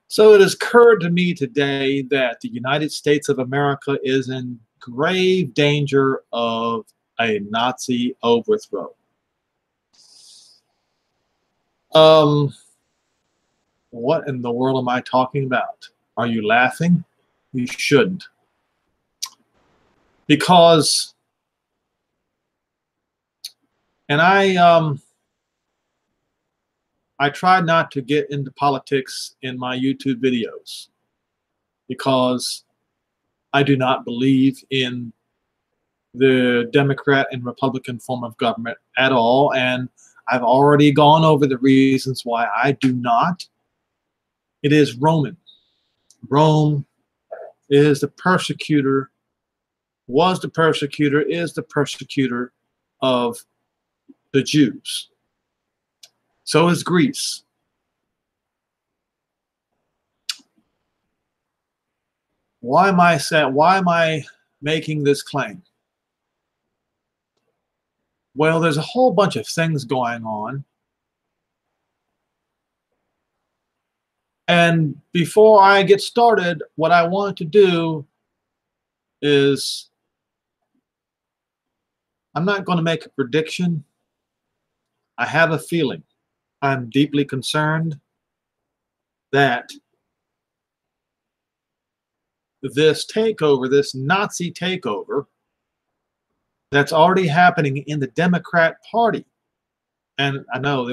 So it has occurred to me today that the United States of America is in grave danger of a Nazi overthrow. Um, what in the world am I talking about? Are you laughing? You shouldn't. Because, and I try not to get into politics in my YouTube videos because I do not believe in the Democrat and Republican form of government at all. And I've already gone over the reasons why I do not. It is Roman. Rome is the persecutor, was the persecutor, is the persecutor of the Jews. So is Greece. Why am I making this claim? Well, there's a whole bunch of things going on. And before I get started, what I want to do is, I'm not going to make a prediction. I have a feeling. I'm deeply concerned that this takeover, this Nazi takeover, that's already happening in the Democrat Party. And I know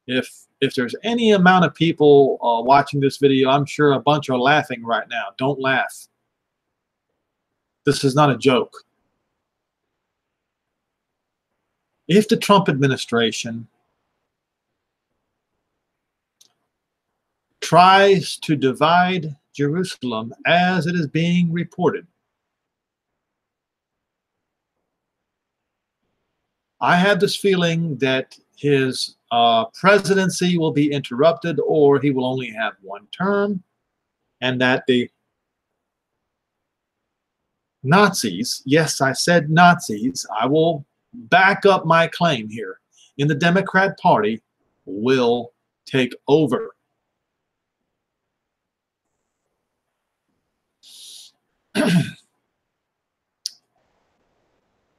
if there's any amount of people watching this video, I'm sure a bunch are laughing right now. Don't laugh. This is not a joke. If the Trump administration tries to divide Jerusalem as it is being reported, I have this feeling that his presidency will be interrupted, or he will only have one term, and that the Nazis, yes, I said Nazis, I will back up my claim here, in the Democrat Party will take over.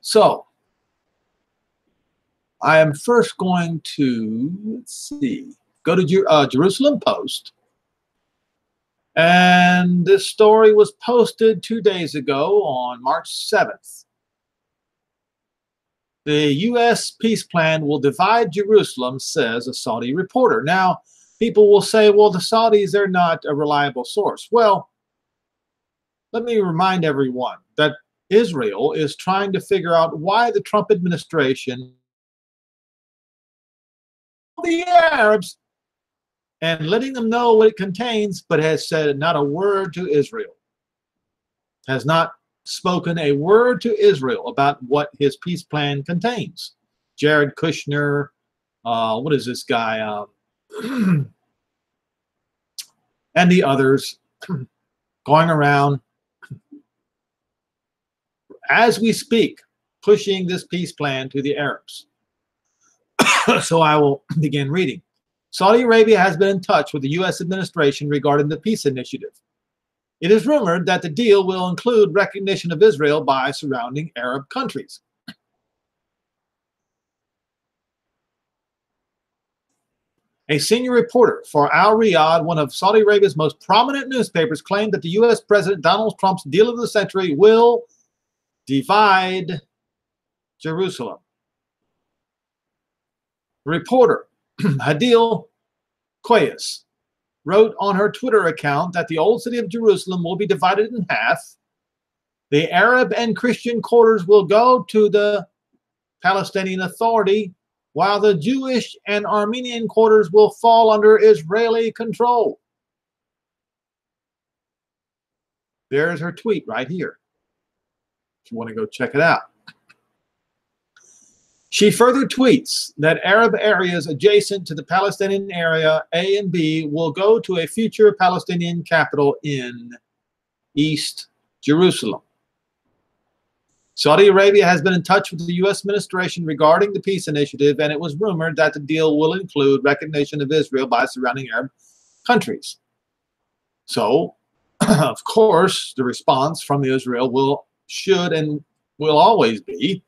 So, I am first going to, let's see, go to Jerusalem Post. And this story was posted 2 days ago on March 7th. The U.S. peace plan will divide Jerusalem, says a Saudi reporter. Now, people will say, well, the Saudis, they're not a reliable source. Well, let me remind everyone that Israel is trying to figure out why the Trump administration, the Arabs, and letting them know what it contains, but has said not a word to Israel. Has not spoken a word to Israel about what his peace plan contains. Jared Kushner, what is this guy? And the others going around as we speak, pushing this peace plan to the Arabs. So I will begin reading. Saudi Arabia has been in touch with the U.S. administration regarding the peace initiative. It is rumored that the deal will include recognition of Israel by surrounding Arab countries. A senior reporter for Al Riyadh, one of Saudi Arabia's most prominent newspapers, claimed that the U.S. President Donald Trump's deal of the century will divide Jerusalem. Reporter Hadil Koyes wrote on her Twitter account that the old city of Jerusalem will be divided in half. The Arab and Christian quarters will go to the Palestinian Authority, while the Jewish and Armenian quarters will fall under Israeli control. There's her tweet right here, if you want to go check it out. She further tweets that Arab areas adjacent to the Palestinian area A and B will go to a future Palestinian capital in East Jerusalem. Saudi Arabia has been in touch with the U.S. administration regarding the peace initiative, and it was rumored that the deal will include recognition of Israel by surrounding Arab countries. So, of course, the response from Israel should and will always be,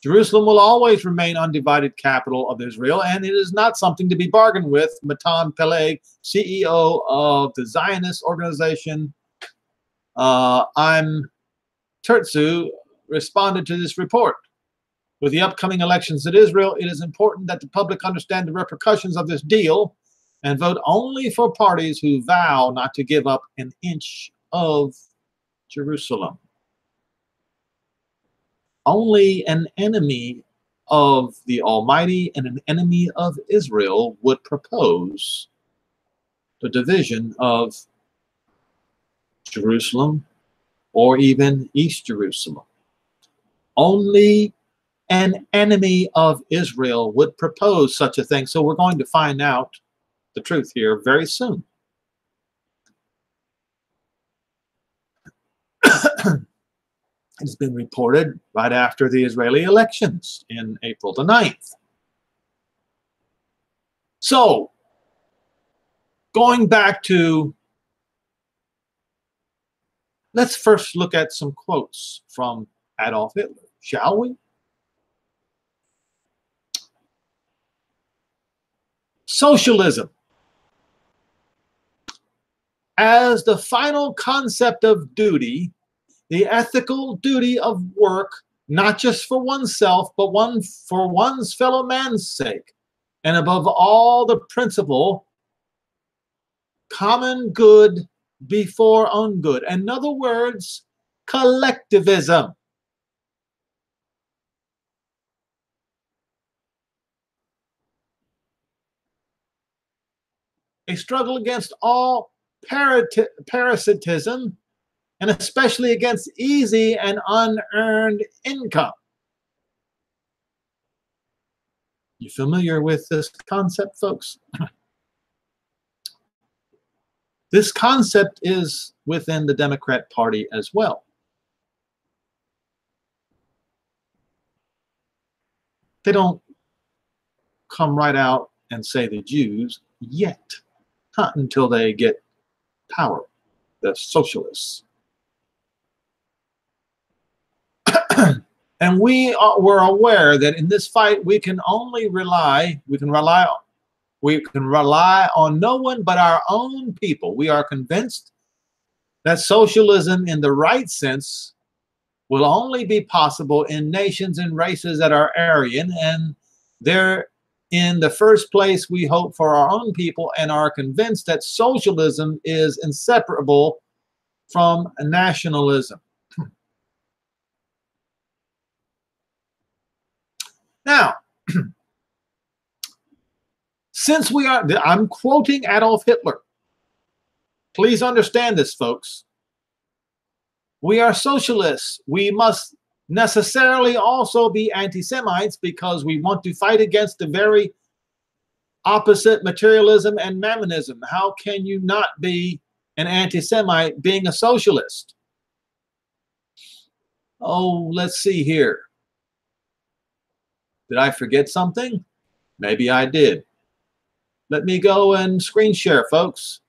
Jerusalem will always remain undivided capital of Israel, and it is not something to be bargained with. Matan Peleg, CEO of the Zionist organization, I'm Tertzu, responded to this report. With the upcoming elections in Israel, it is important that the public understand the repercussions of this deal and vote only for parties who vow not to give up an inch of Jerusalem. Only an enemy of the Almighty and an enemy of Israel would propose the division of Jerusalem or even East Jerusalem. Only an enemy of Israel would propose such a thing. So we're going to find out the truth here very soon. It's been reported right after the Israeli elections in April the 9th. So, going back to, let's first look at some quotes from Adolf Hitler, shall we? Socialism as the final concept of duty, the ethical duty of work, not just for oneself, but for one's fellow man's sake. And above all, the principle, common good before own good. In other words, collectivism. A struggle against all parasitism, and especially against easy and unearned income. You familiar with this concept, folks? This concept is within the Democrat Party as well. They don't come right out and say the Jews yet, not until they get power, the socialists. And were aware that in this fight we can rely on no one but our own people. We are convinced that socialism in the right sense will only be possible in nations and races that are Aryan, and there in the first place we hope for our own people and are convinced that socialism is inseparable from nationalism. Now, since I'm quoting Adolf Hitler. Please understand this, folks. We are socialists. We must necessarily also be anti-Semites because we want to fight against the very opposite materialism and mammonism. How can you not be an anti-Semite being a socialist? Oh, let's see here. Did I forget something? Maybe I did. Let me go and screen share, folks,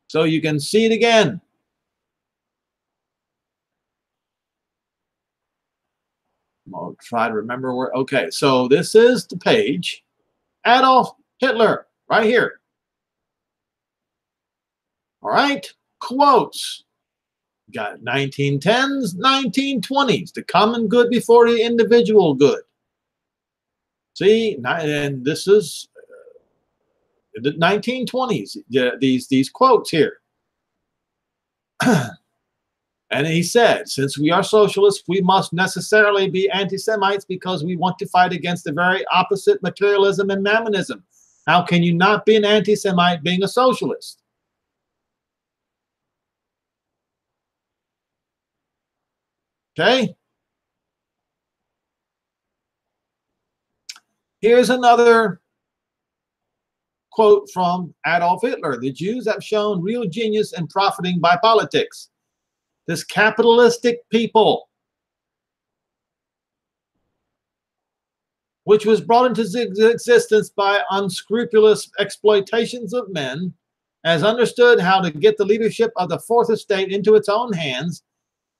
so you can see it again. I'll try to remember where. Okay, so this is the page. Adolf Hitler, right here. All right, quotes. Got 1910s, 1920s, the common good before the individual good. See, and this is the 1920s, these quotes here. And he said, since we are socialists, we must necessarily be anti-Semites because we want to fight against the very opposite materialism and mammonism. How can you not be an anti-Semite being a socialist? Okay. Here's another quote from Adolf Hitler. The Jews have shown real genius in profiting by politics. This capitalistic people which was brought into existence by unscrupulous exploitations of men, has understood how to get the leadership of the Fourth Estate into its own hands,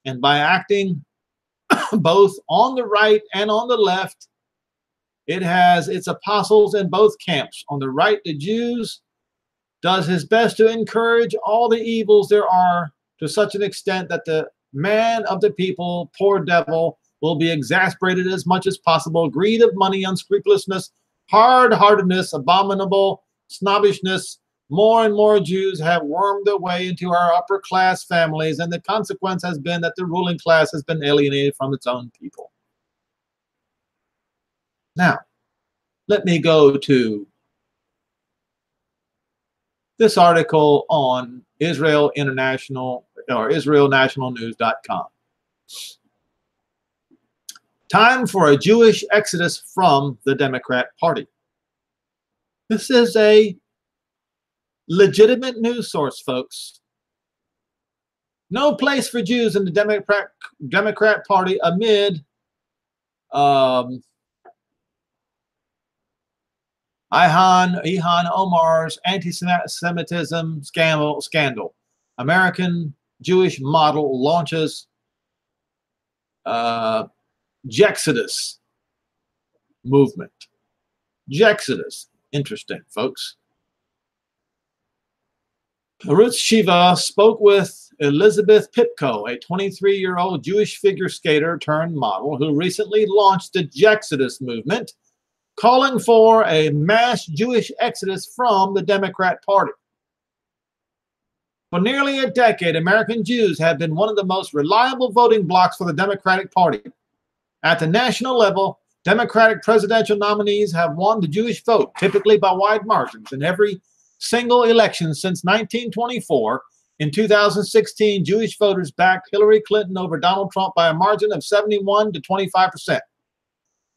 and by acting both on the right and on the left, it has its apostles in both camps. On the right, the Jews, does his best to encourage all the evils there are to such an extent that the man of the people, poor devil, will be exasperated as much as possible. Greed of money, unscrupulousness, hard-heartedness, abominable snobbishness. More and more Jews have wormed their way into our upper-class families, and the consequence has been that the ruling class has been alienated from its own people. Now, let me go to this article on Israel International or IsraelNationalNews.com. Time for a Jewish exodus from the Democrat Party. This is a legitimate news source, folks. No place for Jews in the Democrat Party amid Ilhan Omar's anti-Semitism scandal. American Jewish model launches Jexodus movement. Jexodus. Interesting, folks. Ruth Shiva spoke with Elizabeth Pipko, a 23-year-old Jewish figure skater turned model who recently launched the Jexodus movement, calling for a mass Jewish exodus from the Democrat Party. For nearly a decade, American Jews have been one of the most reliable voting blocs for the Democratic Party. At the national level, Democratic presidential nominees have won the Jewish vote, typically by wide margins, in every single election since 1924. In 2016, Jewish voters backed Hillary Clinton over Donald Trump by a margin of 71 to 25%.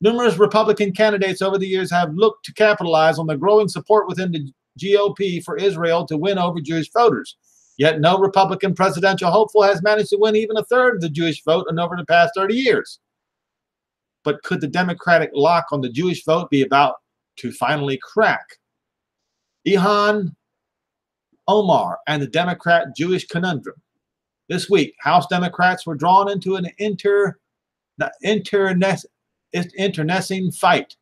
Numerous Republican candidates over the years have looked to capitalize on the growing support within the GOP for Israel to win over Jewish voters. Yet no Republican presidential hopeful has managed to win even a third of the Jewish vote in over the past 30 years. But could the Democratic lock on the Jewish vote be about to finally crack? Ilhan Omar and the Democrat Jewish conundrum. This week, House Democrats were drawn into an internecine fight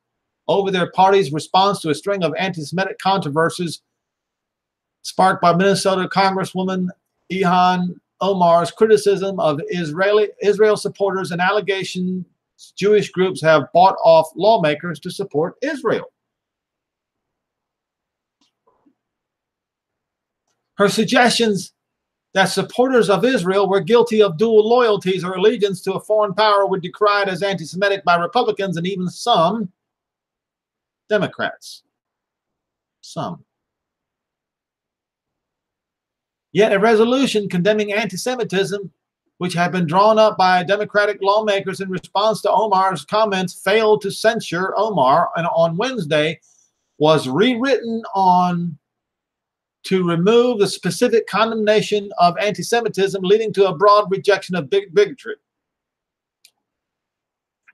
over their party's response to a string of anti-Semitic controversies sparked by Minnesota Congresswoman Ilhan Omar's criticism of Israel supporters and allegations Jewish groups have bought off lawmakers to support Israel. Her suggestions that supporters of Israel were guilty of dual loyalties or allegiance to a foreign power were decried as anti-Semitic by Republicans and even some Democrats. Some. Yet a resolution condemning anti-Semitism, which had been drawn up by Democratic lawmakers in response to Omar's comments, failed to censure Omar, and on Wednesday was rewritten to remove the specific condemnation of anti-Semitism, leading to a broad rejection of bigotry.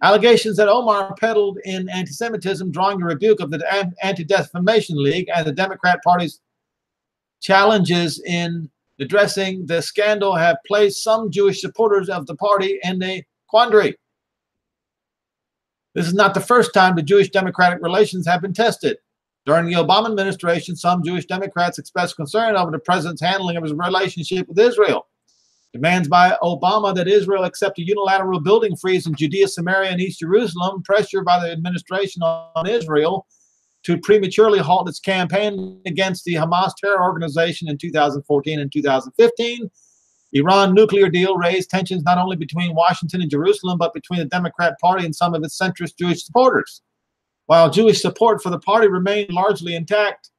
Allegations that Omar peddled in anti-Semitism, drawing the rebuke of the Anti-Defamation League and the Democrat Party's challenges in addressing the scandal, have placed some Jewish supporters of the party in a quandary. This is not the first time the Jewish-Democratic relations have been tested. During the Obama administration, some Jewish Democrats expressed concern over the president's handling of his relationship with Israel. Demands by Obama that Israel accept a unilateral building freeze in Judea, Samaria, and East Jerusalem, pressure by the administration on Israel to prematurely halt its campaign against the Hamas terror organization in 2014 and 2015. Iran nuclear deal raised tensions not only between Washington and Jerusalem, but between the Democrat Party and some of its centrist Jewish supporters. While Jewish support for the party remained largely intact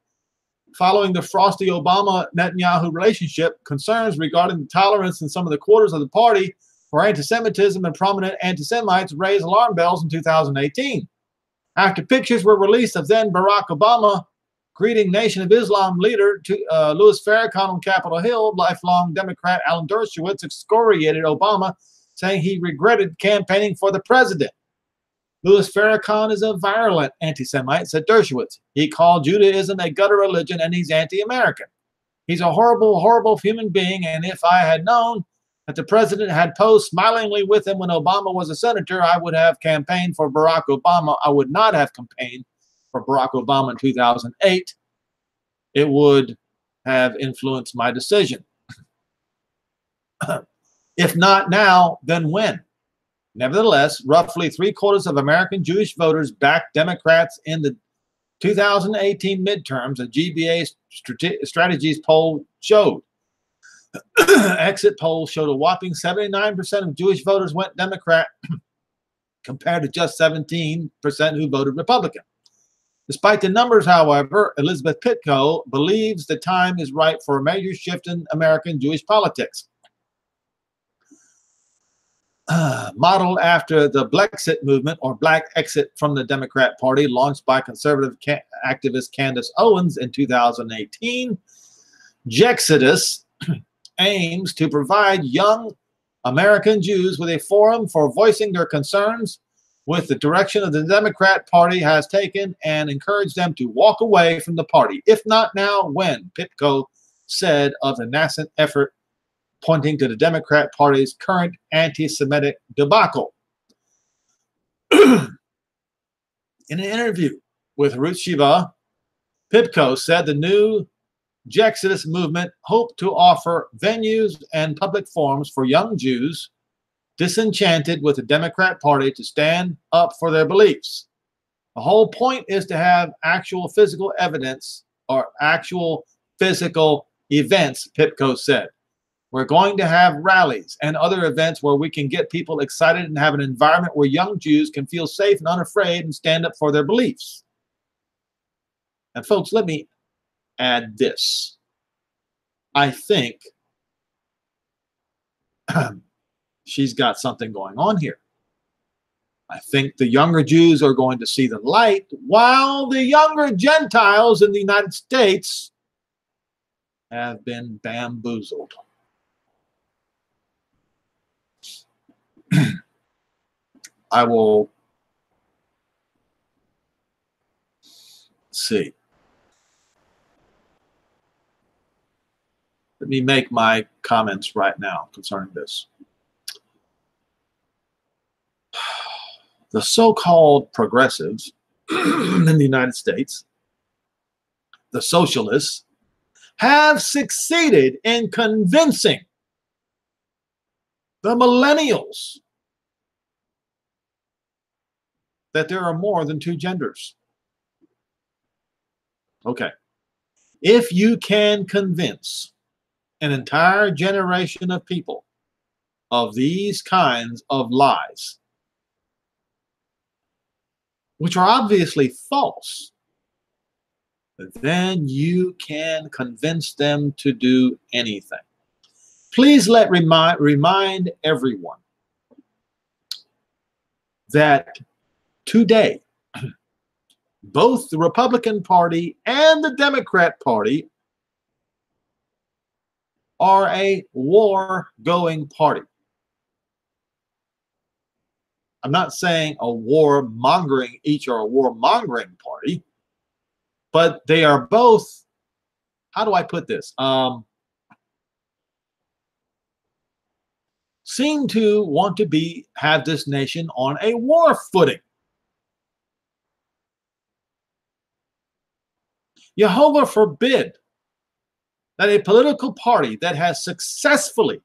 following the frosty Obama-Netanyahu relationship, concerns regarding the tolerance in some of the quarters of the party for anti-Semitism and prominent anti-Semites raised alarm bells in 2018. After pictures were released of then Barack Obama greeting Nation of Islam leader Louis Farrakhan on Capitol Hill, lifelong Democrat Alan Dershowitz excoriated Obama, saying he regretted campaigning for the president. Louis Farrakhan is a virulent anti-Semite, said Dershowitz. He called Judaism a gutter religion, and he's anti-American. He's a horrible, horrible human being, and if I had known that the president had posed smilingly with him when Obama was a senator, I would have campaigned for Barack Obama. I would not have campaigned for Barack Obama in 2008. It would have influenced my decision. If not now, then when? Nevertheless, roughly 3/4 of American Jewish voters backed Democrats in the 2018 midterms, a GBA Strategies poll showed. Exit polls showed a whopping 79% of Jewish voters went Democrat compared to just 17% who voted Republican. Despite the numbers, however, Elizabeth Pitko believes the time is right for a major shift in American Jewish politics. Modeled after the Blexit movement, or Black Exit from the Democrat Party, launched by conservative activist Candace Owens in 2018, Jexodus aims to provide young American Jews with a forum for voicing their concerns with the direction of the Democrat Party has taken and encourage them to walk away from the party. If not now, when? Pitko said of the nascent effort, pointing to the Democrat Party's current anti-Semitic debacle. In an interview with Ruth Shiva, Pitko said the new Jexodus movement hoped to offer venues and public forums for young Jews disenchanted with the Democrat Party to stand up for their beliefs. The whole point is to have actual physical evidence or actual physical events, Pitko said. We're going to have rallies and other events where we can get people excited and have an environment where young Jews can feel safe and unafraid and stand up for their beliefs. And folks, let me add this. I think she's got something going on here. I think the younger Jews are going to see the light, while the younger Gentiles in the United States have been bamboozled. I will see. Let me make my comments right now concerning this. The so-called progressives in the United States, the socialists, have succeeded in convincing the millennials that there are more than two genders. Okay. If you can convince an entire generation of people of these kinds of lies, which are obviously false, then you can convince them to do anything. Please remind everyone that today, both the Republican Party and the Democrat Party are a war-going party. I'm not saying a war-mongering, each are a war-mongering party, but they are both, how do I put this? Seem to want to have this nation on a war footing. Jehovah forbid that a political party that has successfully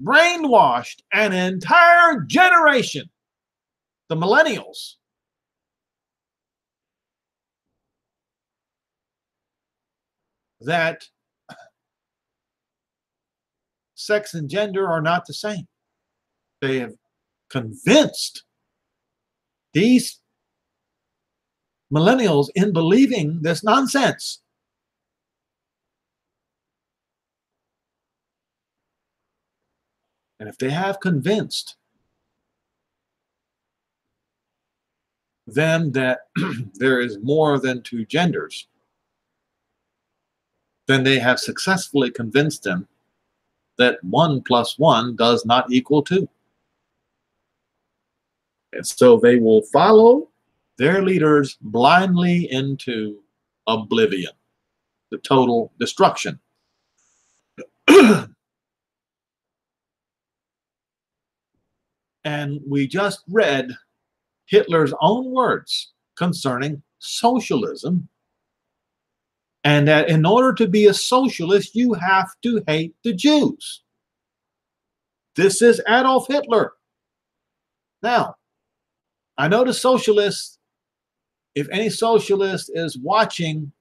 brainwashed an entire generation, the millennials, that sex and gender are not the same. They have convinced these millennials in believing this nonsense. And if they have convinced them that there is more than two genders, then they have successfully convinced them that 1 + 1 does not equal 2. And so they will follow their leaders blindly into oblivion, the total destruction. And we just read Hitler's own words concerning socialism, and that in order to be a socialist, you have to hate the Jews. This is Adolf Hitler. Now, I know the socialists, if any socialist is watching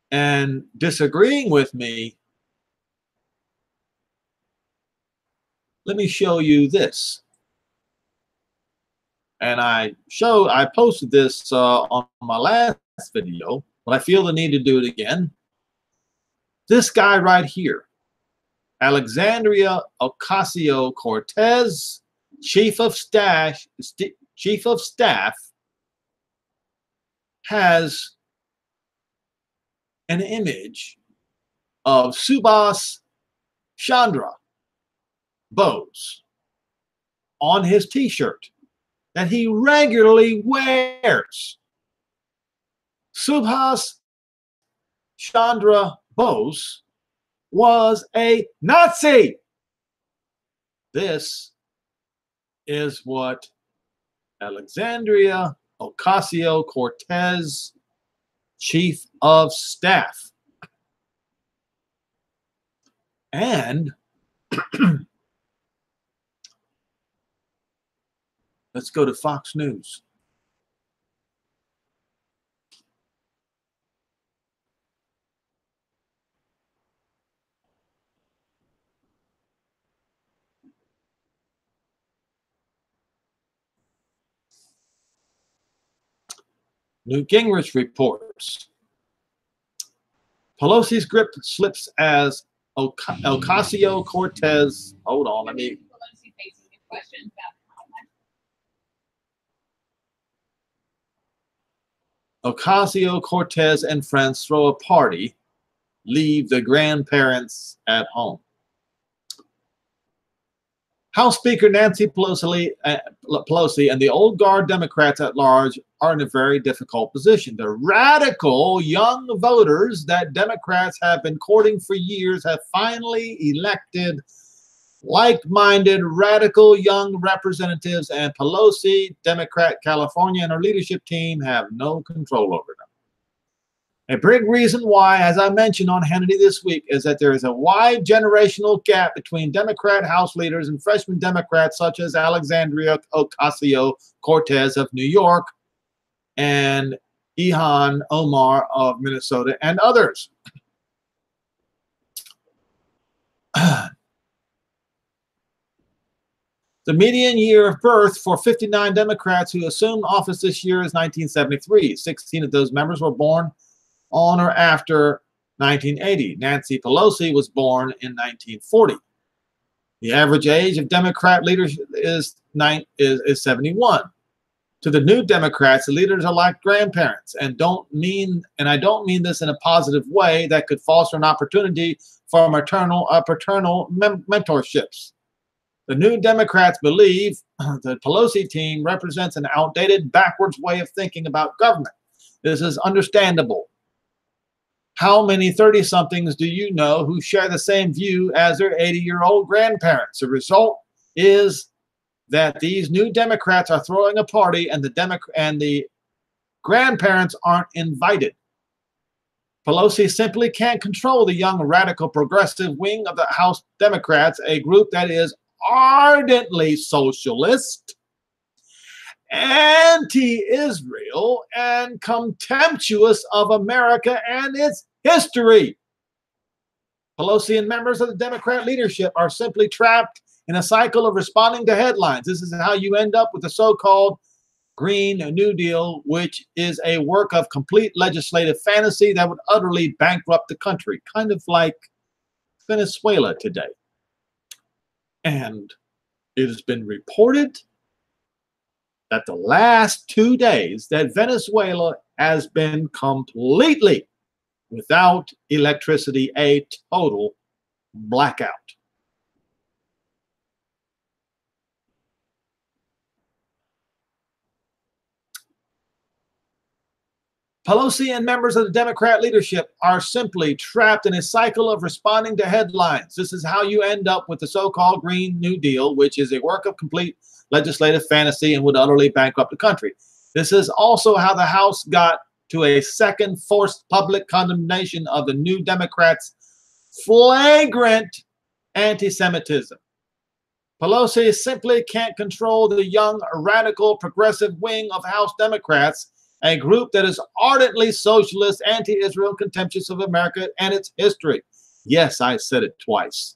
and disagreeing with me, let me show you this. And I posted this on my last video, but I feel the need to do it again. This guy right here, Alexandria Ocasio-Cortez, chief of staff, has an image of Subhas Chandra Bose on his t-shirt that he regularly wears. Subhas Chandra Bose was a Nazi. This is what Alexandria Ocasio-Cortez, chief of staff, and let's go to Fox News. Newt Gingrich reports Pelosi's grip slips as Ocasio-Cortez. Hold on, let me. Ocasio-Cortez and friends throw a party, leave the grandparents at home. House Speaker Nancy Pelosi and the old guard Democrats at large are in a very difficult position. The radical young voters that Democrats have been courting for years have finally elected like-minded radical young representatives, and Pelosi, Democrat California, and her leadership team have no control over them. A big reason why, as I mentioned on Hannity this week, is that there is a wide generational gap between Democrat House leaders and freshman Democrats such as Alexandria Ocasio-Cortez of New York and Ilhan Omar of Minnesota and others. The median year of birth for 59 Democrats who assumed office this year is 1973. 16 of those members were born on or after 1980. Nancy Pelosi was born in 1940. The average age of Democrat leaders is 71. To the new Democrats, the leaders are like grandparents, and I don't mean this in a positive way that could foster an opportunity for paternal mentorships. The new Democrats believe the Pelosi team represents an outdated, backwards way of thinking about government. This is understandable. How many 30-somethings do you know who share the same view as their 80-year-old grandparents? The result is that these new Democrats are throwing a party, and the grandparents aren't invited. Pelosi simply can't control the young radical progressive wing of the House Democrats, a group that is ardently socialist, anti-Israel, and contemptuous of America and its history. Pelosi and members of the Democrat leadership are simply trapped in a cycle of responding to headlines. This is how you end up with the so-called Green New Deal, which is a work of complete legislative fantasy that would utterly bankrupt the country, kind of like Venezuela today. And it has been reported that the last 2 days that Venezuela has been completely without electricity, a total blackout. Pelosi and members of the Democrat leadership are simply trapped in a cycle of responding to headlines. This is how you end up with the so-called Green New Deal, which is a work of complete legislative fantasy and would utterly bankrupt the country. This is also how the House got to a second forced public condemnation of the New Democrats' flagrant anti-Semitism. Pelosi simply can't control the young, radical, progressive wing of House Democrats, a group that is ardently socialist, anti-Israel, contemptuous of America and its history. Yes, I said it twice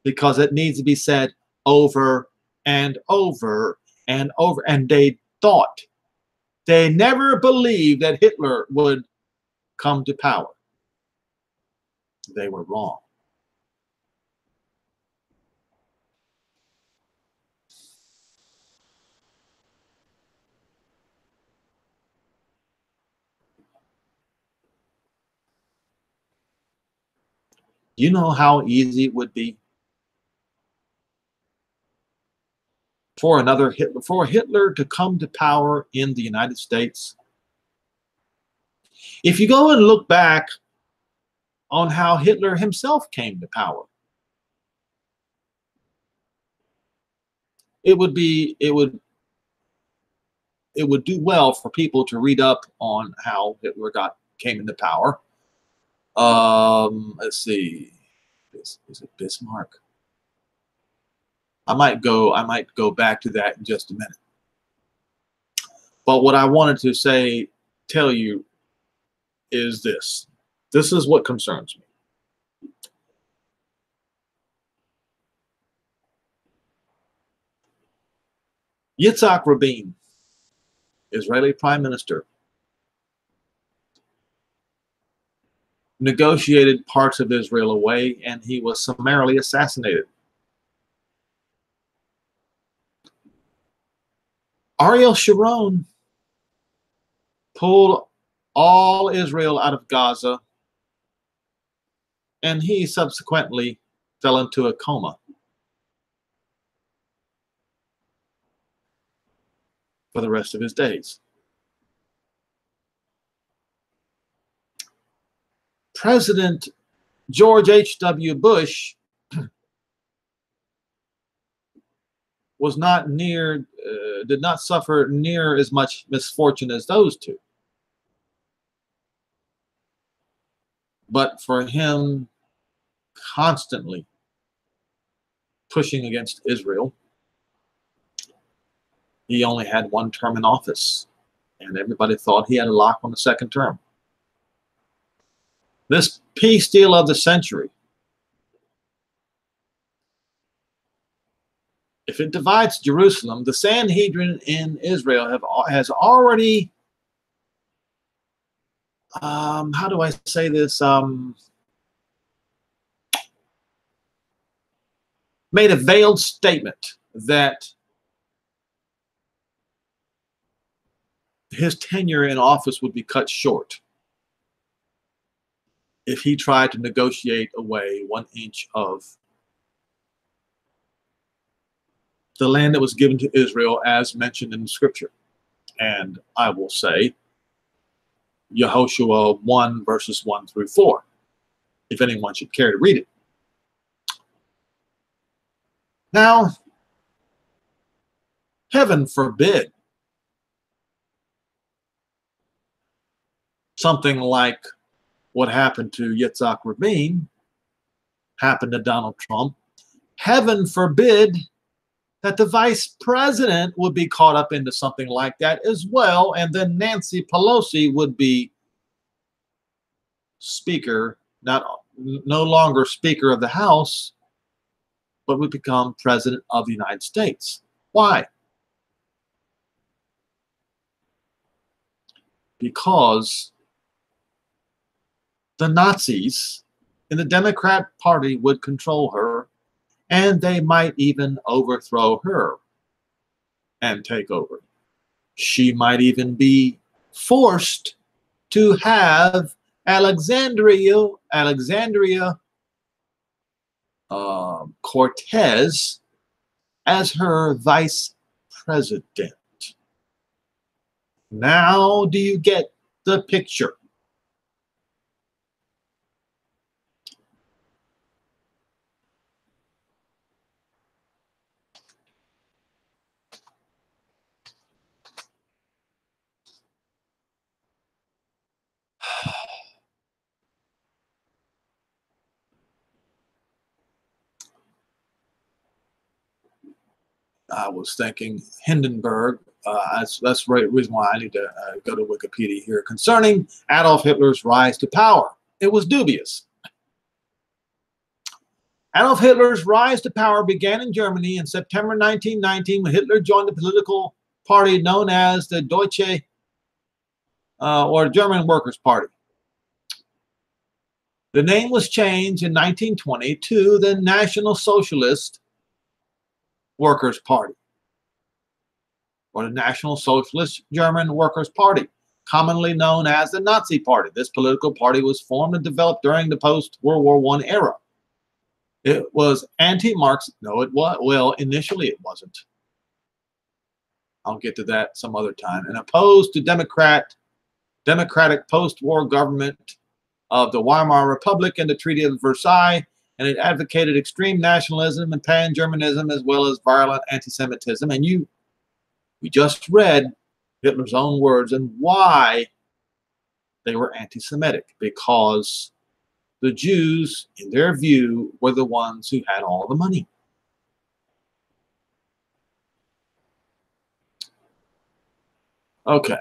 because it needs to be said over and over and over. And they never believed that Hitler would come to power. They were wrong. You know how easy it would be for Hitler to come to power in the United States? If you go and look back on how Hitler himself came to power, it would do well for people to read up on how Hitler came into power. Let's see, is it Bismarck? I might go back to that in just a minute. But what I wanted to tell you is this. This is what concerns me. Yitzhak Rabin, Israeli Prime Minister, negotiated parts of Israel away, and he was summarily assassinated. Ariel Sharon pulled all Israel out of Gaza, and he subsequently fell into a coma for the rest of his days. President George H.W. Bush did not suffer near as much misfortune as those two. But for him constantly pushing against Israel, he only had one term in office, and everybody thought he had a lock on the second term. This peace deal of the century, if it divides Jerusalem, the Sanhedrin in Israel has already, how do I say this, made a veiled statement that his tenure in office would be cut short if he tried to negotiate away 1 inch of the land that was given to Israel as mentioned in the scripture. And I will say Yehoshua 1 verses 1 through 4, if anyone should care to read it. Now, heaven forbid something like what happened to Yitzhak Rabin happened to Donald Trump. Heaven forbid that the vice president would be caught up into something like that as well, and then Nancy Pelosi would be speaker, no longer Speaker of the House, but would become President of the United States. Why? Because the Nazis in the Democrat Party would control her, and they might even overthrow her and take over. She might even be forced to have Alexandria Cortez as her vice president. Now, do you get the picture. I was thinking Hindenburg. That's the reason why I need to go to Wikipedia here. Concerning Adolf Hitler's rise to power, it was dubious. Adolf Hitler's rise to power began in Germany in September 1919 when Hitler joined the political party known as the Deutsche or German Workers' Party. The name was changed in 1920 to the National Socialist Workers' Party, or the National Socialist German Workers' Party, commonly known as the Nazi Party. This political party was formed and developed during the post-World War I era. It was anti-Marxist. No, it was. Well, initially it wasn't. I'll get to that some other time. And opposed to democratic post-war government of the Weimar Republic and the Treaty of Versailles, and it advocated extreme nationalism and pan-Germanism as well as violent anti-Semitism. And we just read Hitler's own words and why they were anti-Semitic, because the Jews, in their view, were the ones who had all the money. Okay.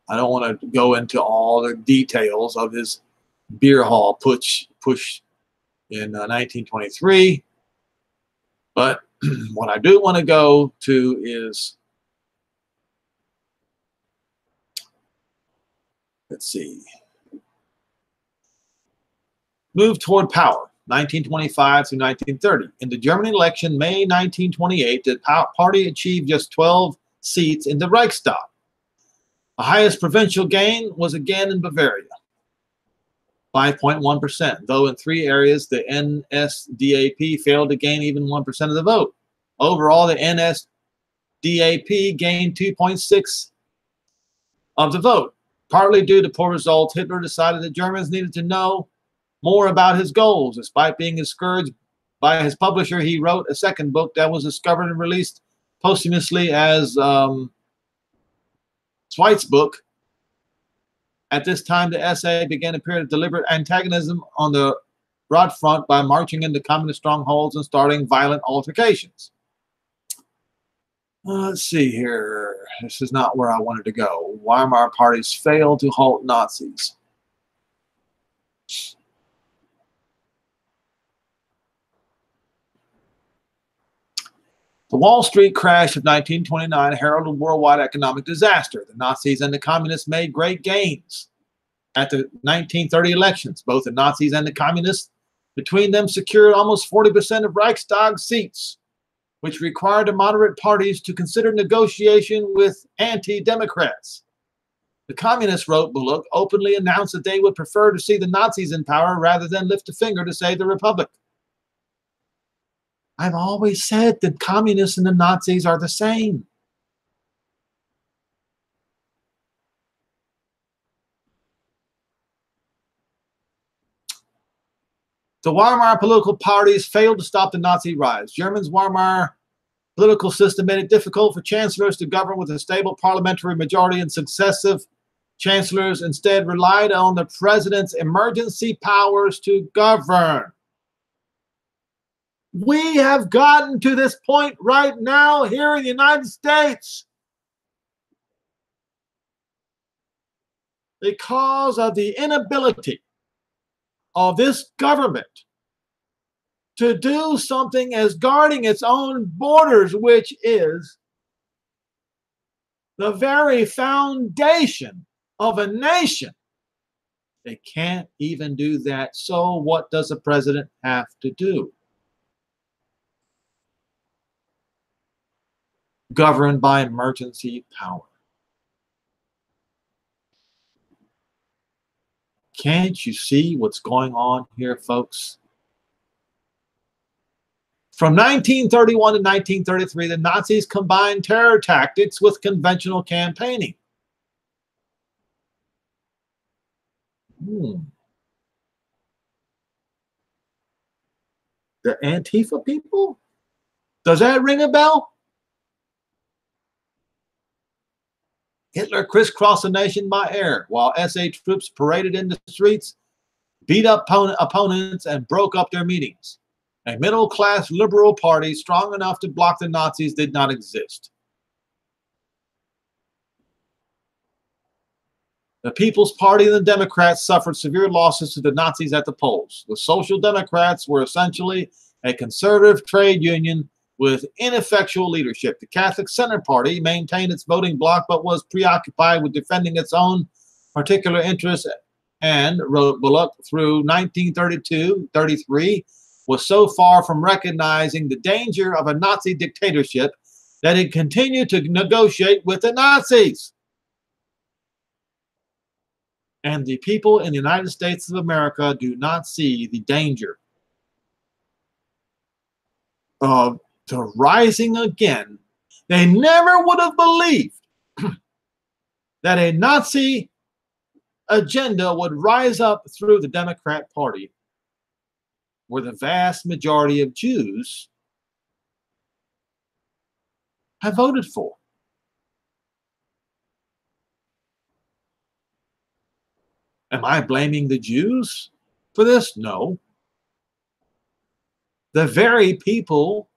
I don't want to go into all the details of his beer hall push in 1923, but what I do want to go to is, let's see, move toward power, 1925 through 1930. In the German election, May 1928, the party achieved just 12 seats in the Reichstag. The highest provincial gain was again in Bavaria, 5.1%, though in 3 areas the NSDAP failed to gain even 1% of the vote. Overall, the NSDAP gained 2.6% of the vote. Partly due to poor results, Hitler decided that Germans needed to know more about his goals. Despite being discouraged by his publisher, he wrote a second book that was discovered and released posthumously as Zweig's book. At this time, the SA began a period of deliberate antagonism on the broad front by marching into communist strongholds and starting violent altercations. Let's see here. This is not where I wanted to go. Weimar parties failed to halt Nazis. The Wall Street crash of 1929 heralded worldwide economic disaster. The Nazis and the communists made great gains at the 1930 elections. Both the Nazis and the communists between them secured almost 40% of Reichstag seats, which required the moderate parties to consider negotiation with anti-democrats. The communists, wrote Bullock, openly announced that they would prefer to see the Nazis in power rather than lift a finger to save the republic. I've always said that communists and the Nazis are the same. The Weimar political parties failed to stop the Nazi rise. Germany's Weimar political system made it difficult for chancellors to govern with a stable parliamentary majority, and successive chancellors instead relied on the president's emergency powers to govern. We have gotten to this point right now here in the United States because of the inability of this government to do something as guarding its own borders, which is the very foundation of a nation. They can't even do that. So what does the president have to do? Governed by emergency power. Can't you see what's going on here, folks? From 1931 to 1933, the Nazis combined terror tactics with conventional campaigning. Hmm. The Antifa people? Does that ring a bell? Hitler crisscrossed the nation by air while SA troops paraded in the streets, beat up opponents, and broke up their meetings. A middle-class liberal party strong enough to block the Nazis did not exist. The People's Party and the Democrats suffered severe losses to the Nazis at the polls. The Social Democrats were essentially a conservative trade union with ineffectual leadership. The Catholic Center Party maintained its voting bloc but was preoccupied with defending its own particular interests and, wrote Bullock, through 1932-33, was so far from recognizing the danger of a Nazi dictatorship that it continued to negotiate with the Nazis. And the people in the United States of America do not see the danger of the rising again. They never would have believed that a Nazi agenda would rise up through the Democrat Party, where the vast majority of Jews have voted for. Am I blaming the Jews for this? No. The very people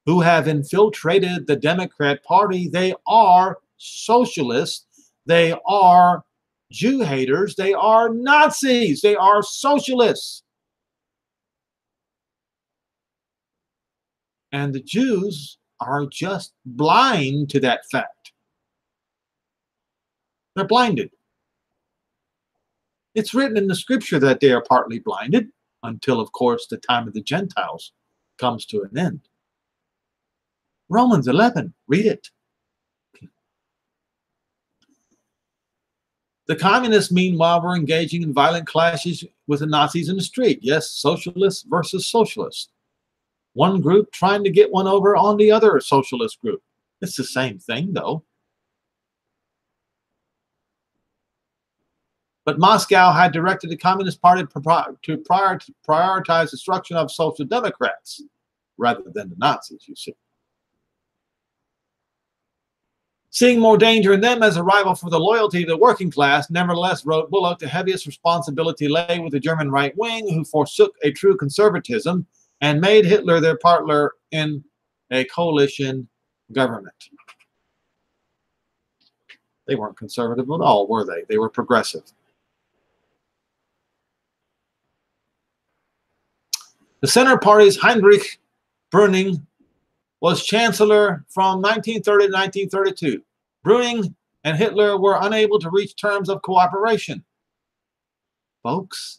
who have infiltrated the Democrat Party, they are socialists, they are Jew haters, they are Nazis, they are socialists. And the Jews are just blind to that fact. They're blinded. It's written in the scripture that they are partly blinded until, of course, the time of the Gentiles comes to an end. Romans 11, read it. The communists, meanwhile, were engaging in violent clashes with the Nazis in the street. Yes, socialists versus socialists. One group trying to get one over on the other socialist group. It's the same thing, though. But Moscow had directed the Communist Party to prioritize the destruction of Social Democrats rather than the Nazis, you see. Seeing more danger in them as a rival for the loyalty of the working class, nevertheless, wrote Bullock, the heaviest responsibility lay with the German right wing, who forsook a true conservatism and made Hitler their partner in a coalition government. They weren't conservative at all, were they? They were progressive. The Center Party's Heinrich Brüning was chancellor from 1930 to 1932. Brüning and Hitler were unable to reach terms of cooperation. Folks,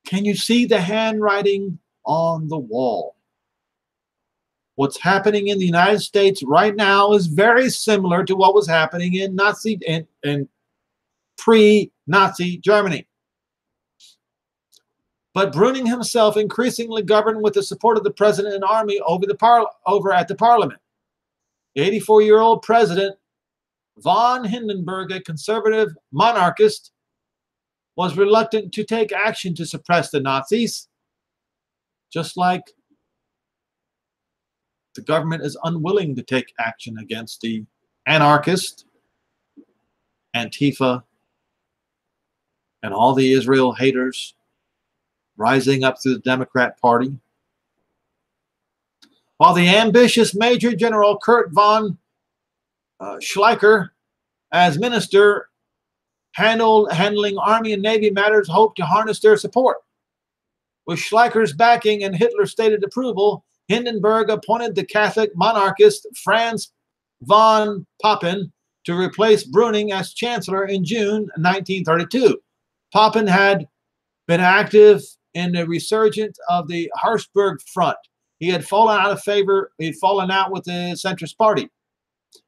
can you see the handwriting on the wall? What's happening in the United States right now is very similar to what was happening in Nazi and pre-Nazi Germany. But Brüning himself increasingly governed with the support of the president and army over at the parliament. The 84-year-old president, von Hindenburg, a conservative monarchist, was reluctant to take action to suppress the Nazis, just like the government is unwilling to take action against the anarchist, Antifa, and all the Israel haters rising up through the Democrat Party. While the ambitious Major General Kurt von Schleicher, as minister handling Army and Navy matters, hoped to harness their support. With Schleicher's backing and Hitler's stated approval, Hindenburg appointed the Catholic monarchist Franz von Papen to replace Brüning as chancellor in June 1932. Papen had been active in the resurgence of the Habsburg Front. He had fallen out of favor. He had fallen out with the centrist party.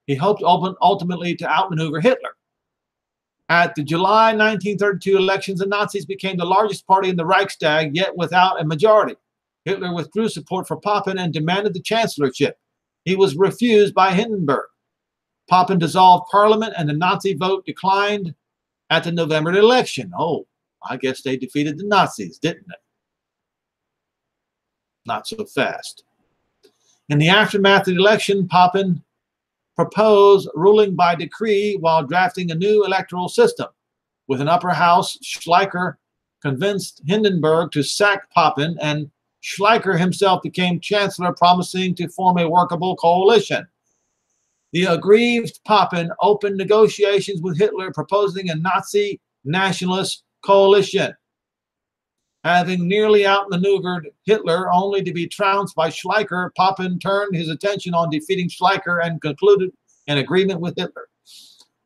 He hoped ultimately to outmaneuver Hitler. At the July 1932 elections, the Nazis became the largest party in the Reichstag, yet without a majority. Hitler withdrew support for Papen and demanded the chancellorship. He was refused by Hindenburg. Papen dissolved parliament and the Nazi vote declined at the November election. Oh, I guess they defeated the Nazis, didn't they? Not so fast. In the aftermath of the election, Papen proposed ruling by decree while drafting a new electoral system. With an upper house, Schleicher convinced Hindenburg to sack Papen, and Schleicher himself became chancellor, promising to form a workable coalition. The aggrieved Papen opened negotiations with Hitler, proposing a Nazi nationalist coalition. Having nearly outmaneuvered Hitler, only to be trounced by Schleicher, Papen turned his attention on defeating Schleicher and concluded an agreement with Hitler.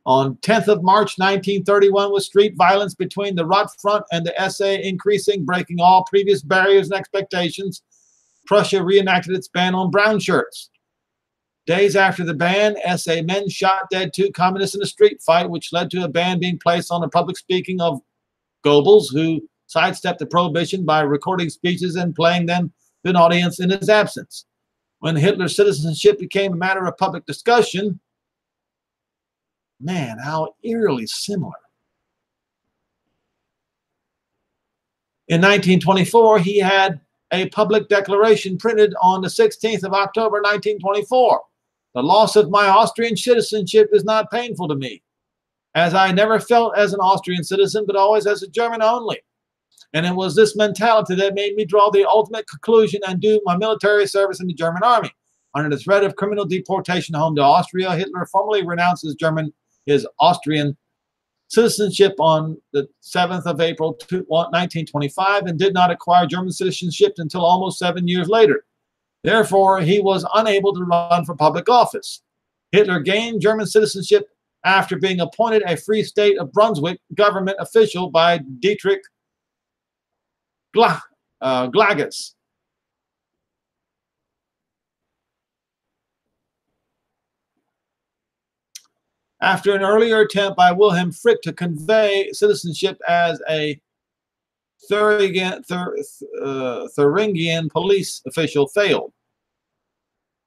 On 10th of March 1931, with street violence between the Rote Front and the SA increasing, breaking all previous barriers and expectations, Prussia reenacted its ban on brown shirts. Days after the ban, SA men shot dead 2 communists in a street fight, which led to a ban being placed on the public speaking of Goebbels, who sidestepped the prohibition by recording speeches and playing them to an audience in his absence. When Hitler's citizenship became a matter of public discussion, man, how eerily similar. In 1924, he had a public declaration printed on the 16th of October, 1924. The loss of my Austrian citizenship is not painful to me, as I never felt as an Austrian citizen, but always as a German only. And it was this mentality that made me draw the ultimate conclusion and do my military service in the German army. Under the threat of criminal deportation home to Austria, Hitler formally renounced his Austrian citizenship on the 7th of April 1925 and did not acquire German citizenship until almost 7 years later. Therefore, he was unable to run for public office. Hitler gained German citizenship after being appointed a Free State of Brunswick government official by Dietrich Glages. After an earlier attempt by Wilhelm Frick to convey citizenship as a Thuringian police official failed,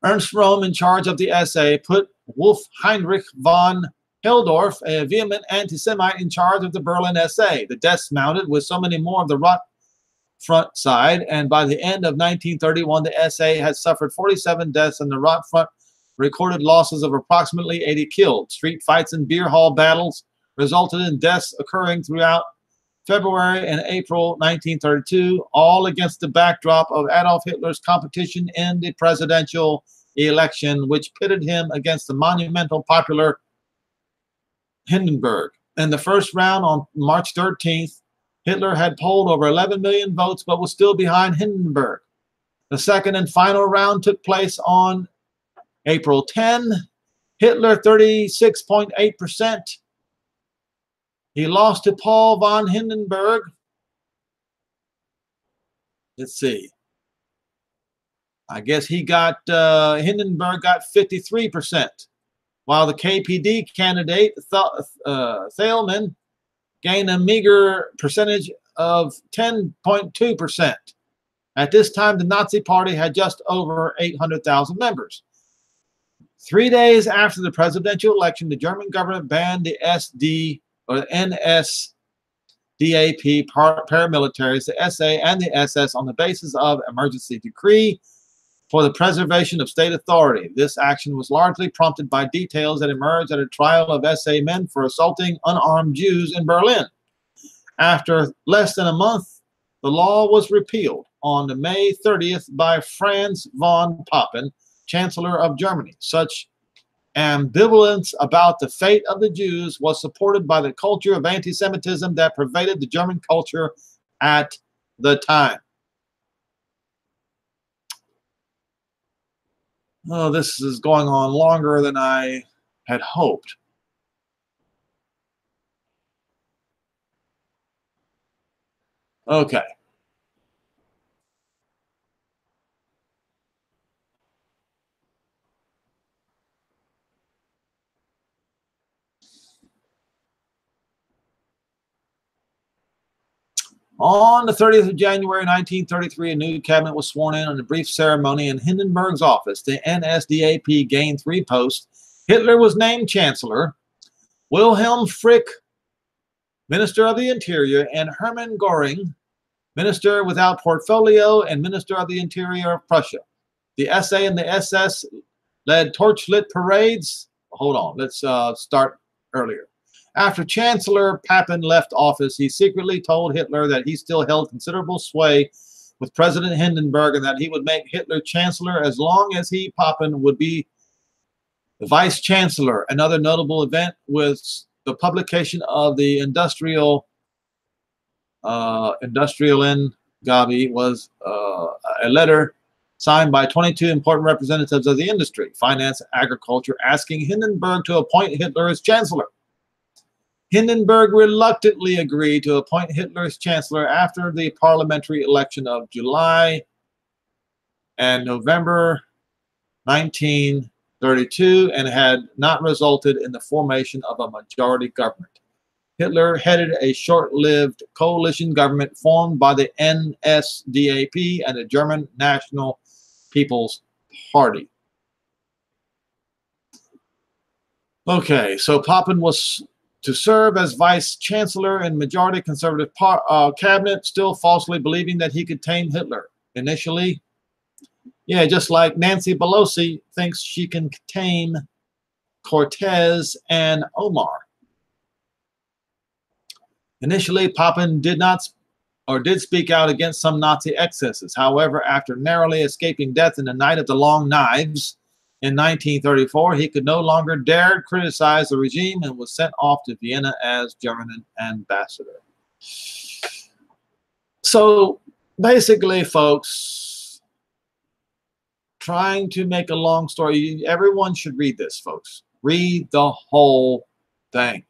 Ernst Röhm, in charge of the SA, put Wolf Heinrich von Helldorf, a vehement anti-Semite, in charge of the Berlin SA. The deaths mounted with so many more of the Rote Front side, and by the end of 1931, the SA had suffered 47 deaths, and the Rote Front recorded losses of approximately 80 killed. Street fights and beer hall battles resulted in deaths occurring throughout February and April 1932, all against the backdrop of Adolf Hitler's competition in the presidential election, which pitted him against the monumental popular Hindenburg. In the first round on March 13th, Hitler had polled over 11 million votes but was still behind Hindenburg. The second and final round took place on April 10. Hitler 36.8%. He lost to Paul von Hindenburg. Let's see. I guess he got, Hindenburg got 53%, while the KPD candidate, Thielmann, gained a meager percentage of 10.2%. At this time, the Nazi Party had just over 800,000 members. 3 days after the presidential election, the German government banned the NSDAP paramilitaries, the SA and the SS, on the basis of emergency decree for the preservation of state authority. This action was largely prompted by details that emerged at a trial of SA men for assaulting unarmed Jews in Berlin. After less than a month, the law was repealed on May 30th by Franz von Papen, Chancellor of Germany. Such ambivalence about the fate of the Jews was supported by the culture of anti-Semitism that pervaded the German culture at the time. Oh, this is going on longer than I had hoped. Okay. On the 30th of January 1933, a new cabinet was sworn in a brief ceremony in Hindenburg's office. The NSDAP gained 3 posts. Hitler was named chancellor. Wilhelm Frick Minister of the Interior, and Hermann Göring, Minister without portfolio and Minister of the Interior of Prussia. The SA and the SS led torchlit parades. Hold on, let's start earlier. After Chancellor Papen left office, he secretly told Hitler that he still held considerable sway with President Hindenburg and that he would make Hitler Chancellor as long as he, Papen, would be the Vice Chancellor. Another notable event was the publication of the Industrial in Gabi was a letter signed by 22 important representatives of the industry, finance, and agriculture, asking Hindenburg to appoint Hitler as Chancellor. Hindenburg reluctantly agreed to appoint Hitler as Chancellor after the parliamentary election of July and November 1932 and had not resulted in the formation of a majority government. Hitler headed a short-lived coalition government formed by the NSDAP and the German National People's Party. Okay, so Papen was to serve as vice chancellor in majority conservative cabinet, still falsely believing that he could tame Hitler. Initially, yeah, just like Nancy Pelosi thinks she can tame Cortez and Omar. Initially, Papen did speak out against some Nazi excesses. However, after narrowly escaping death in the Night of the Long Knives in 1934, he could no longer dare criticize the regime and was sent off to Vienna as German ambassador. So basically, folks, trying to make a long story, everyone should read this, folks. Read the whole thing.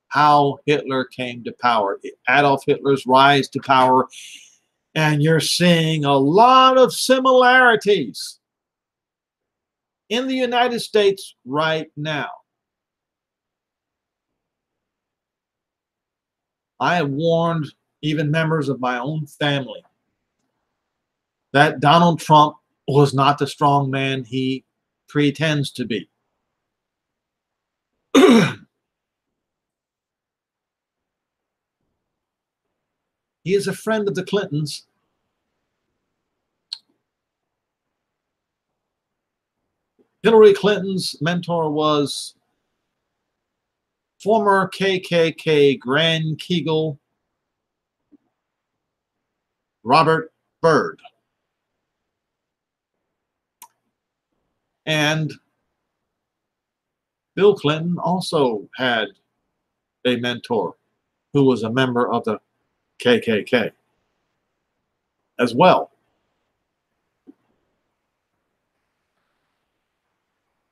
How Hitler came to power, Adolf Hitler's rise to power, and you're seeing a lot of similarities in the United States right now. I have warned even members of my own family that Donald Trump was not the strong man he pretends to be. He is a friend of the Clintons. Hillary Clinton's mentor was former KKK Grand Kegel Robert Byrd. And Bill Clinton also had a mentor who was a member of the KKK as well.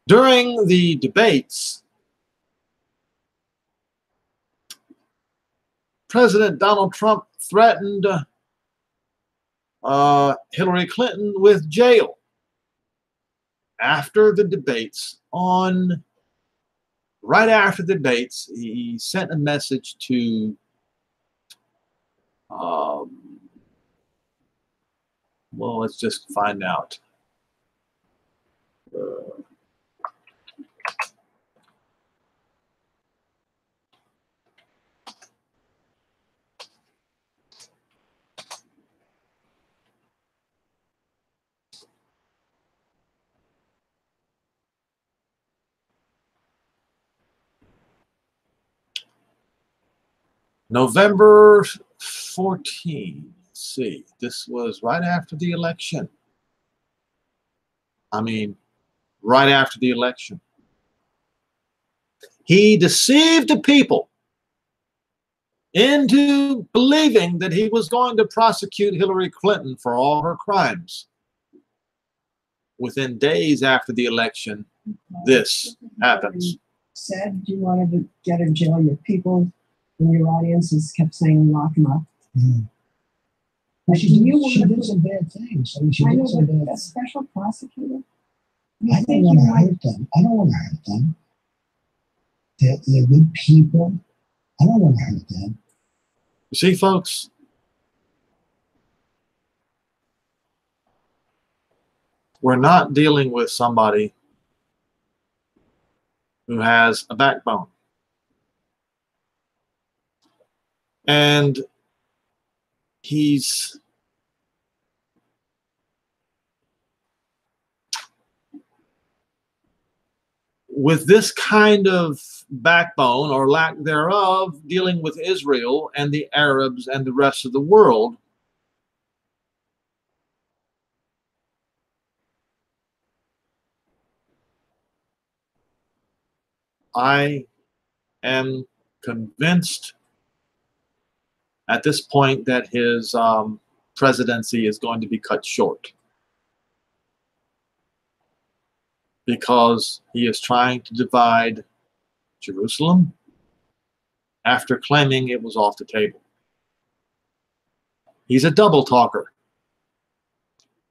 During the debates, President Donald Trump threatened Hillary Clinton with jail. After the debates, right after the debates, he sent a message to well, let's just find out. November 14. Let's see. This was right after the election. I mean, right after the election. He deceived the people into believing that he was going to prosecute Hillary Clinton for all her crimes. Within days after the election, this happens. Said you wanted to get in jail. Your people in your audiences kept saying lock him up. Mm. She did some bad things. I mean, she did some bad. A special prosecutor. I don't want to hurt them. I don't want to hurt them. They're good people. I don't want to hurt them. You see, folks, we're not dealing with somebody who has a backbone. And he's with this kind of backbone or lack thereof dealing with Israel and the Arabs and the rest of the world. I am convinced at this point that his presidency is going to be cut short, because he is trying to divide Jerusalem after claiming it was off the table. He's a double talker.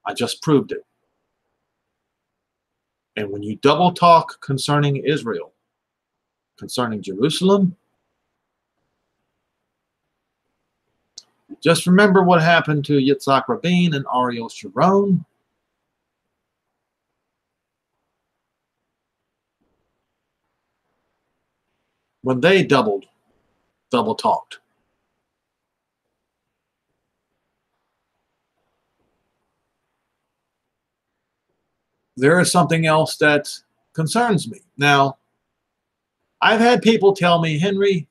I just proved it. And when you double talk concerning Israel, concerning Jerusalem, just remember what happened to Yitzhak Rabin and Ariel Sharon. When they double talked. There is something else that concerns me. Now, I've had people tell me, Henry,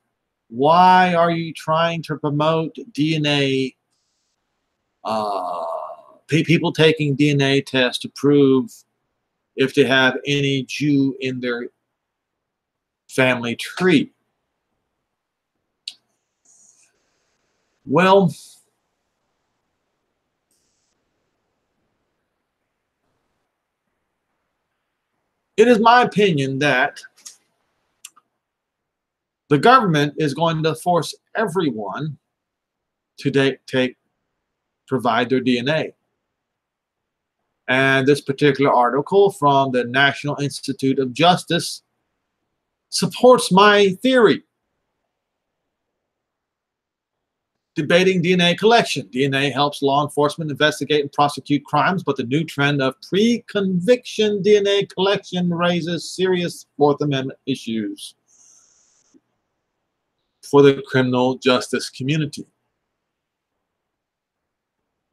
why are you trying to promote DNA, people taking DNA tests to prove if they have any Jew in their family tree? Well, it is my opinion that the government is going to force everyone to provide their DNA. And this particular article from the National Institute of Justice supports my theory. Debating DNA collection. DNA helps law enforcement investigate and prosecute crimes, but the new trend of pre-conviction DNA collection raises serious Fourth Amendment issues for the criminal justice community.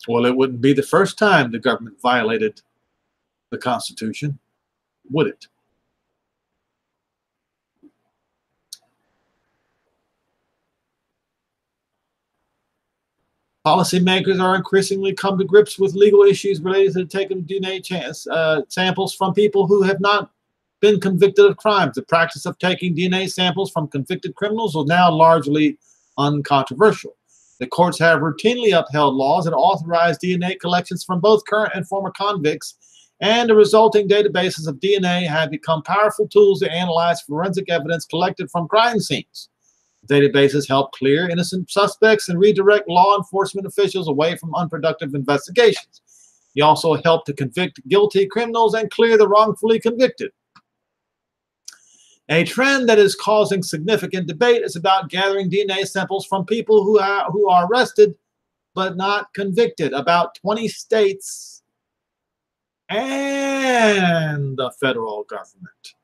Well, it wouldn't be the first time the government violated the Constitution, would it? Policymakers are increasingly come to grips with legal issues related to taking DNA samples from people who have not been convicted of crimes. The practice of taking DNA samples from convicted criminals is now largely uncontroversial. The courts have routinely upheld laws that authorize DNA collections from both current and former convicts, and the resulting databases of DNA have become powerful tools to analyze forensic evidence collected from crime scenes. Databases help clear innocent suspects and redirect law enforcement officials away from unproductive investigations. They also help to convict guilty criminals and clear the wrongfully convicted. A trend that is causing significant debate is about gathering DNA samples from people who are arrested but not convicted. About 20 states and the federal government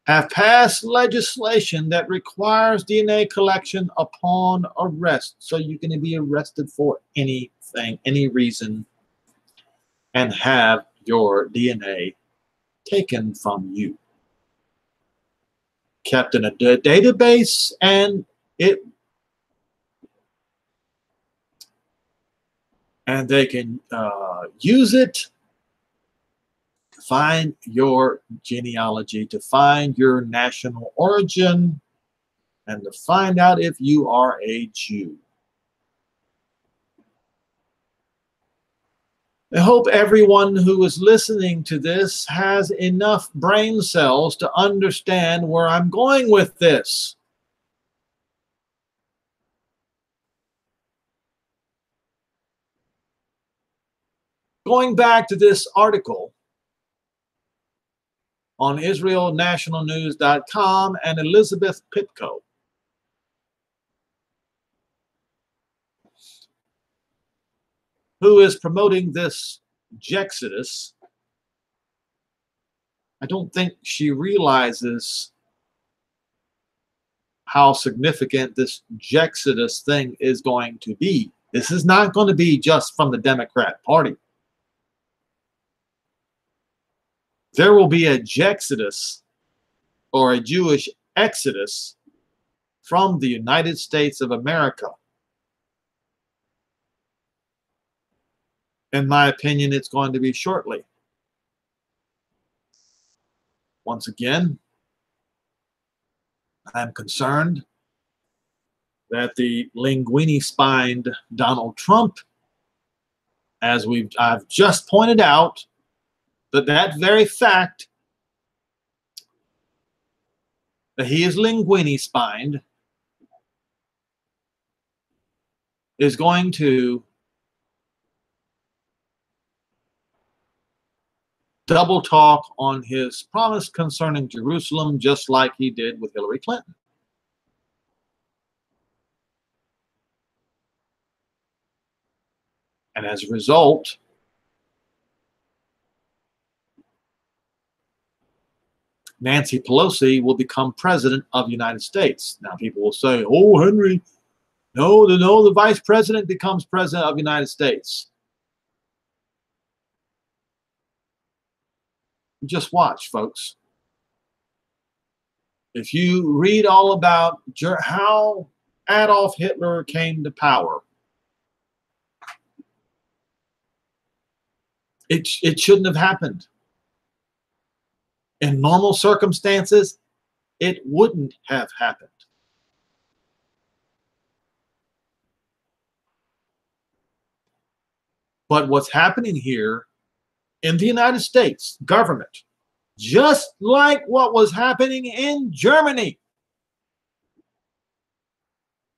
have passed legislation that requires DNA collection upon arrest. So you can be arrested for anything, any reason, and have your DNA taken from you, kept in a database, and they can use it to find your genealogy, to find your national origin, and to find out if you are a Jew. I hope everyone who is listening to this has enough brain cells to understand where I'm going with this. Going back to this article on IsraelNationalNews.com and Elizabeth Pitko, who is promoting this Jexodus, I don't think she realizes how significant this Jexodus thing is going to be. This is not going to be just from the Democrat Party. There will be a Jexodus, or a Jewish exodus, from the United States of America. In my opinion, it's going to be shortly. Once again, I'm concerned that the linguini-spined Donald Trump, as I've just pointed out, that very fact that he is linguini-spined is going to double talk on his promise concerning Jerusalem, just like he did with Hillary Clinton. And as a result, Nancy Pelosi will become president of the United States. Now, people will say, "Oh, Henry, no, the vice president becomes president of the United States." Just watch, folks. If you read all about how Adolf Hitler came to power, it shouldn't have happened. In normal circumstances, it wouldn't have happened. But what's happening here in the United States government, just like what was happening in Germany,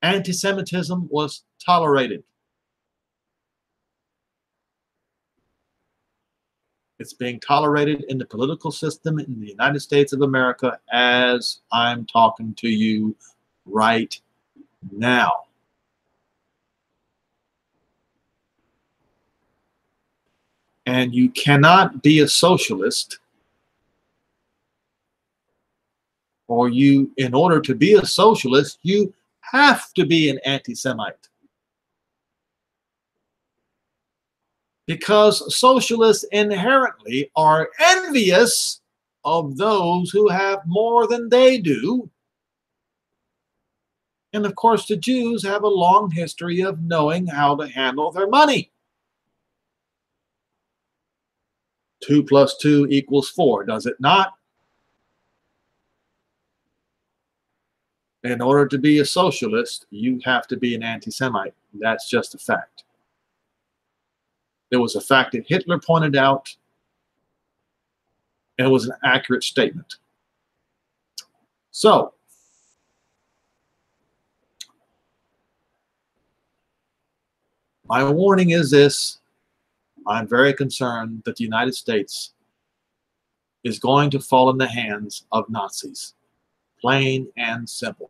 anti-Semitism was tolerated. It's being tolerated in the political system in the United States of America as I'm talking to you right now. And you cannot be a socialist, or in order to be a socialist, you have to be an anti-Semite. Because socialists inherently are envious of those who have more than they do. And of course, the Jews have a long history of knowing how to handle their money. 2 + 2 = 4, does it not? In order to be a socialist, you have to be an anti-Semite. That's just a fact. There was a fact that Hitler pointed out, and it was an accurate statement. So, my warning is this: I'm very concerned that the United States is going to fall in the hands of Nazis. Plain and simple.